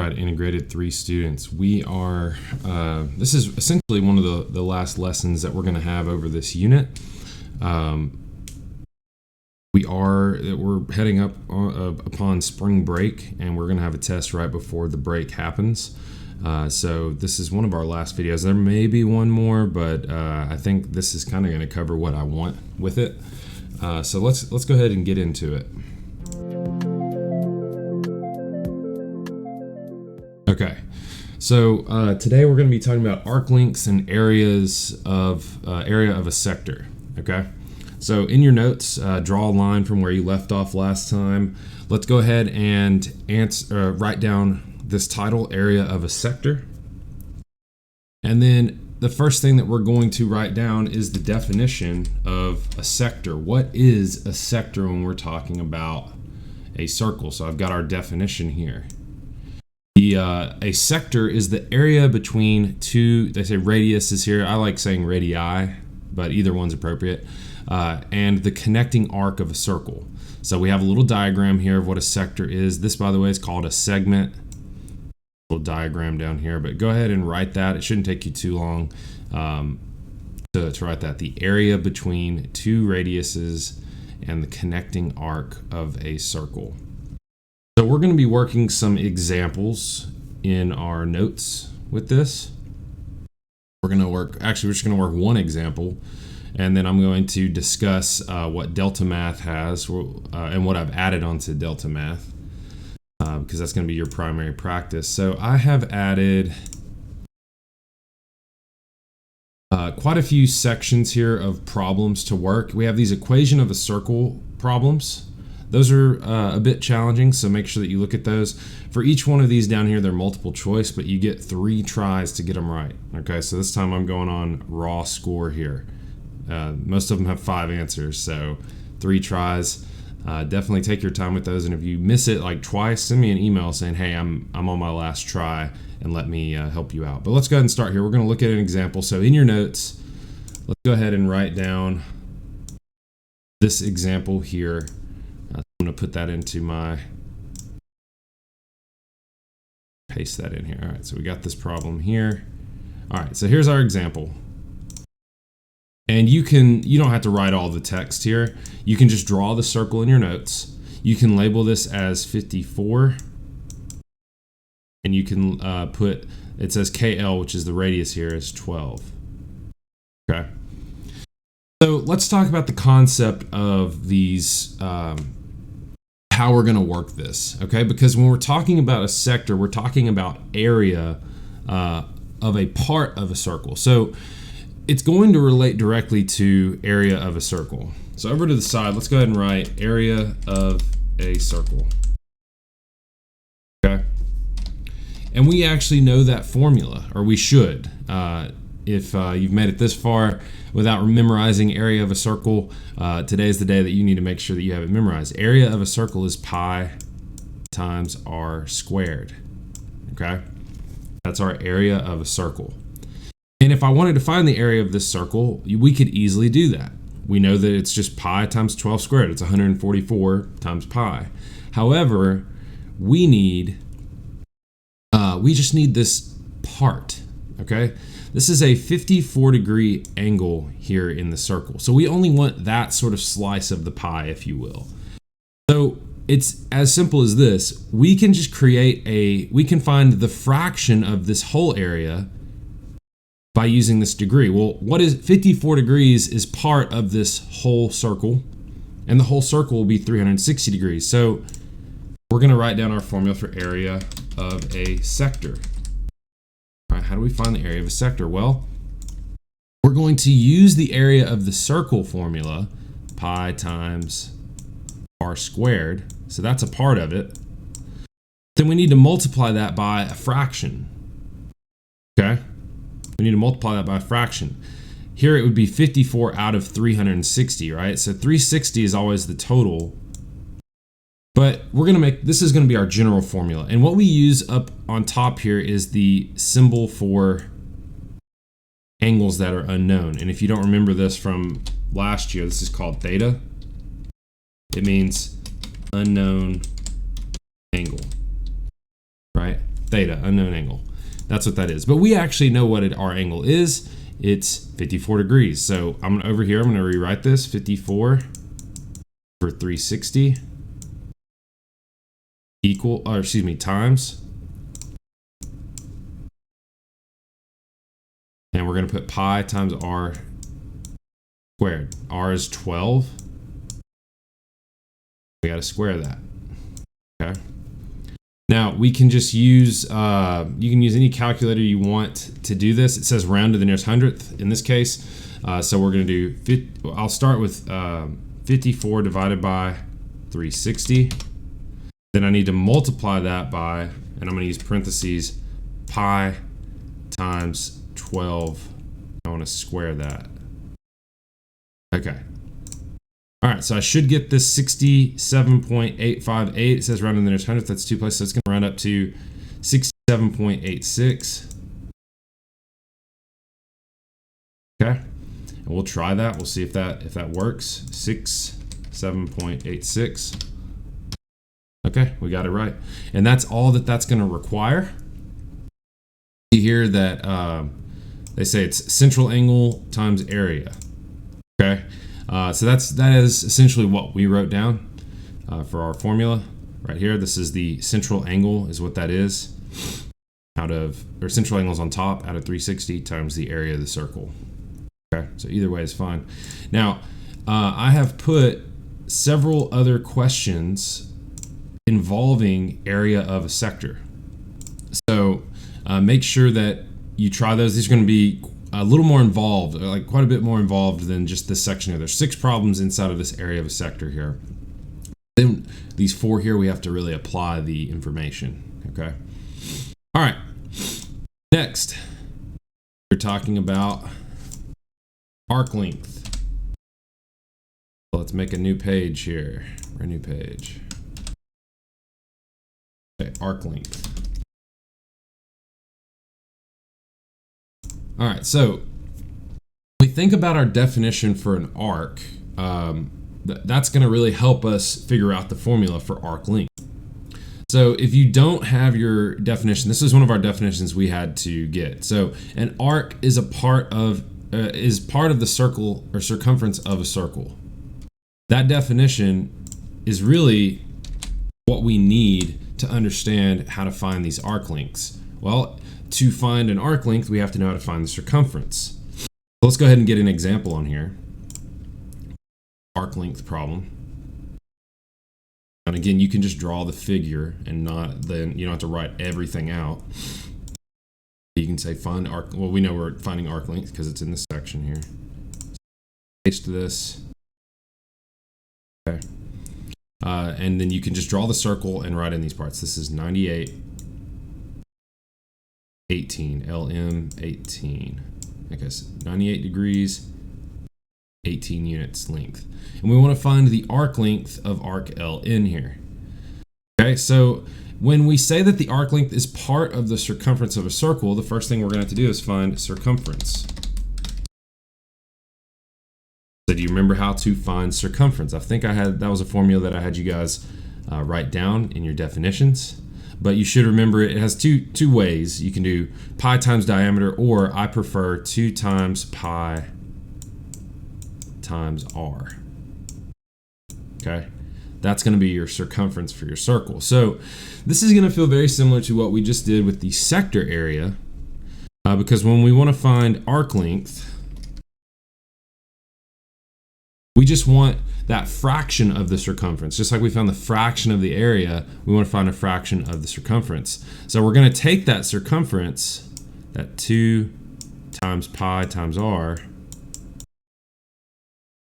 right, integrated 3 students. We are, this is essentially one of the last lessons that we're going to have over this unit. We're heading up upon spring break, and we're going to have a test right before the break happens. So this is one of our last videos. There may be one more, but I think this is kind of going to cover what I want with it. So let's go ahead and get into it. Okay, so today we're going to be talking about arc lengths and areas of area of a sector. Okay, so in your notes, draw a line from where you left off last time. Let's go ahead and write down this title, area of a sector, and then the first thing that we're going to write down is the definition of a sector. What is a sector when we're talking about a circle? So I've got our definition here. A sector is the area between two, they say radius is here. I like saying radii, but either one's appropriate. And the connecting arc of a circle. So we have a little diagram here of what a sector is. This, by the way, is called a segment. Little diagram down here, but go ahead and write that. It shouldn't take you too long to write that. The area between two radiuses and the connecting arc of a circle. So we're going to be working some examples in our notes with this. We're just going to work one example, and then I'm going to discuss what Delta Math has and what I've added onto Delta Math, because that's going to be your primary practice. So I have added quite a few sections here of problems to work. We have these equation of a circle problems. Those are a bit challenging, so make sure that you look at those. For each one of these down here, they're multiple choice, but you get 3 tries to get them right. Okay, so this time I'm going on raw score here. Most of them have 5 answers, so 3 tries. Definitely take your time with those, and if you miss it like twice, send me an email saying, hey, I'm on my last try, and let me help you out. But let's go ahead and start here. We're going to look at an example. So in your notes, let's go ahead and write down this example here. I'm going to put that into paste that in here. All right, so we got this problem here. All right, so here's our example. And you don't have to write all the text here. You can just draw the circle in your notes. You can label this as 54. And you can it says KL, which is the radius here, is 12. Okay. So let's talk about the concept of these, how we're going to work this, okay? Because when we're talking about a sector, we're talking about area of a part of a circle. So it's going to relate directly to area of a circle. So over to the side, let's go ahead and write area of a circle, okay? And we actually know that formula, or we should. If you've made it this far without memorizing area of a circle, today is the day that you need to make sure that you have it memorized. Area of a circle is pi times r squared, okay? That's our area of a circle. And if I wanted to find the area of this circle, we could easily do that. We know that it's just pi times 12 squared. It's 144 times pi. However, we just need this part, okay? This is a 54-degree angle here in the circle. So we only want that sort of slice of the pie, if you will. So it's as simple as this. We can just we can find the fraction of this whole area by using this degree. Well, what is 54 degrees is part of this whole circle, and the whole circle will be 360 degrees. So we're going to write down our formula for area of a sector. All right, how do we find the area of a sector? Well, we're going to use the area of the circle formula, pi times r squared. So that's a part of it. Then we need to multiply that by a fraction. Okay? We need to multiply that by a fraction. Here it would be 54 out of 360, right? So 360 is always the total. But this is going to be our general formula. And what we use up on top here is the symbol for angles that are unknown. And if you don't remember this from last year, this is called theta. It means unknown angle, right? theta, unknown angle. That's what that is. But we actually know what our angle is. It's 54 degrees. So I'm over here, I'm going to rewrite this 54 over 360 times. And we're going to put pi times r squared. R is 12. We got to square that. Okay. Now we can just use, you can use any calculator you want to do this. It says round to the nearest hundredth in this case. So we're going to do, I'll start with 54 divided by 360. Then I need to multiply that by, and I'm going to use parentheses, pi times 12. I want to square that. Okay. All right, so I should get this 67.858. It says round in the nearest hundredth. That's 2 places. So it's going to round up to 67.86. Okay, and we'll try that. We'll see if that works. 67.86. Okay, we got it right, and that's all that's going to require. See here that they say it's central angle times area. Okay. So that is essentially what we wrote down for our formula right here. This is the central angle is what that is, central angles on top out of 360 times the area of the circle. Okay, so either way is fine. Now, I have put several other questions involving area of a sector. So make sure that you try those. These are going to be a little more involved, like quite a bit more involved than just this section here. There's 6 problems inside of this area of a sector here. Then these 4 here, we have to really apply the information, okay? All right, next, we're talking about arc length. So let's make a new page here, a new page. Okay, arc length. All right, so when we think about our definition for an arc, that's going to really help us figure out the formula for arc length. So if you don't have your definition, this is one of our definitions we had to get. So an arc is part of the circle or circumference of a circle. That definition is really what we need to understand how to find these arc lengths. Well, to find an arc length, we have to know how to find the circumference. So let's go ahead and get an example on here. Arc length problem. And again, you can just draw the figure and then you don't have to write everything out. You can say find arc, well, we know we're finding arc length because it's in this section here. Paste this. Okay. And then you can just draw the circle and write in these parts. This is 98. 18, LM 18. Okay, so 98 degrees, 18 units length. And we want to find the arc length of arc LN here. Okay, so when we say that the arc length is part of the circumference of a circle, the first thing we're going to have to do is find circumference. So do you remember how to find circumference? I think that was a formula that I had you guys write down in your definitions. But you should remember it has two ways. You can do pi times diameter, or I prefer 2 times pi times r. Okay, that's going to be your circumference for your circle. So this is going to feel very similar to what we just did with the sector area, because when we want to find arc length, we just want that fraction of the circumference. Just like we found the fraction of the area, we want to find a fraction of the circumference. So we're going to take that circumference, that 2 times pi times r,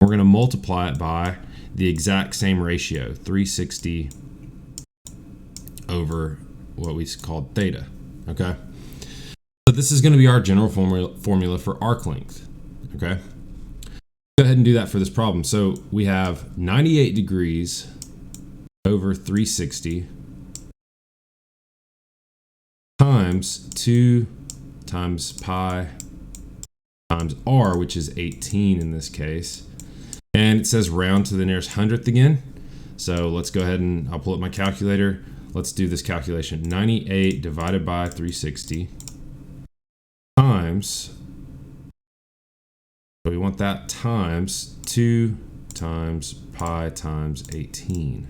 we're going to multiply it by the exact same ratio, 360 over what we called theta, okay? So this is going to be our general formula for arc length, okay? Go ahead and do that for this problem. So we have 98 degrees over 360 times 2 times pi times r, which is 18 in this case. And it says round to the nearest hundredth again. So let's go ahead and I'll pull up my calculator. let's do this calculation. 98 divided by 360 times, so we want that times 2 times pi times 18.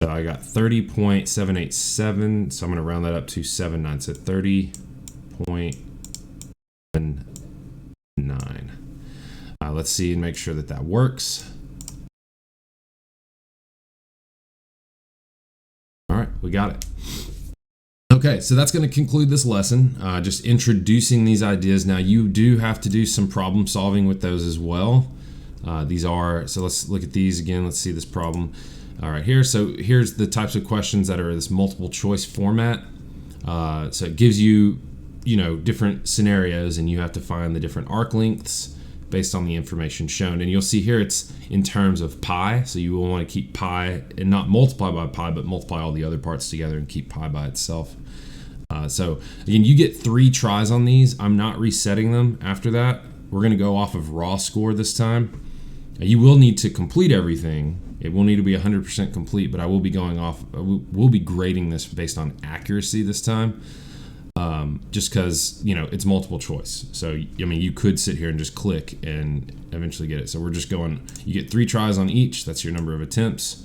So I got 30.787, so I'm going to round that up to 79, so 30.79. Let's see and make sure that that works. All right, we got it. Okay, so that's going to conclude this lesson, just introducing these ideas. Now you do have to do some problem solving with those as well. So let's look at these again. Let's see this problem. All right, so here's the types of questions that are this multiple choice format. So it gives you, different scenarios, and you have to find the different arc lengths based on the information shown. And you'll see here it's in terms of pi, so you will want to keep pi and not multiply by pi, but multiply all the other parts together and keep pi by itself. So again, you get 3 tries on these. I'm not resetting them after that. We're going to go off of raw score this time. You will need to complete everything. It will need to be 100% complete, but I will be going off, we'll be grading this based on accuracy this time. Just because, it's multiple choice. So, you could sit here and just click and eventually get it. So we're just going, you get 3 tries on each. That's your number of attempts.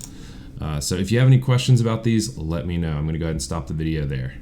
So if you have any questions about these, let me know. I'm going to go ahead and stop the video there.